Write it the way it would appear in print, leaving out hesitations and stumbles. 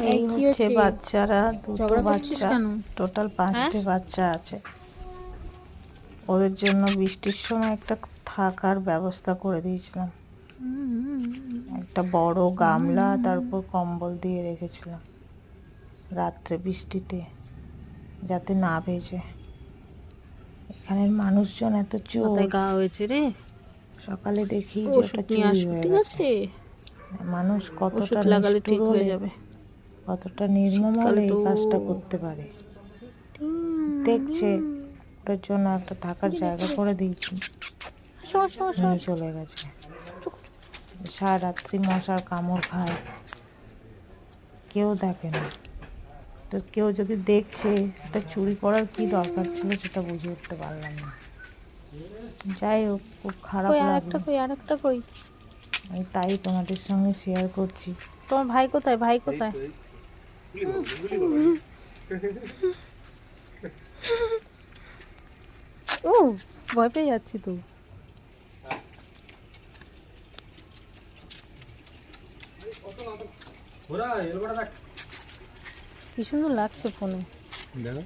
এই হচ্ছে বাচ্চারা, দুটো বাচ্চা, টোটাল 5টে বাচ্চা আছে। ওদের জন্য বৃষ্টির সময় একটা থাকার ব্যবস্থা করে দিয়েছিলাম। একটা বড় গামলা, তারপর কম্বল দিয়ে রেখেছিলাম রাত্রে বৃষ্টিতে, যাতে না ভেজে। এখানের মানুষজন এত চোর, গা হয়েছে রে। সকালে দেখি যে ওটা চুরি হয়ে গেছে। মানুষ কতটা নিষ্ঠুর হলে, কতটা নির্মম হলে এই কাজটা করতে পারে। দেখছে ওটার জন্য একটা থাকার জায়গা করে দিয়েছি, নিয়ে চলে গেছে। সারা রাত্রি মশার কামড় খায়, কেউ দেখে না। তো কেউ যদি দেখছে, সেটা চুরি করার কি দরকার ছিল সেটা বুঝে উঠতে পারলাম না। যাই হোক, খুব খারাপ লাগলো। আমি তাই তোমাদের সঙ্গে শেয়ার করছি। তোমার ভাই কোথায়? ভাই কোথায়? ও ভয় পেয়ে যাচ্ছি তো। কি সুন্দর লাগছে ফোনে। দেখো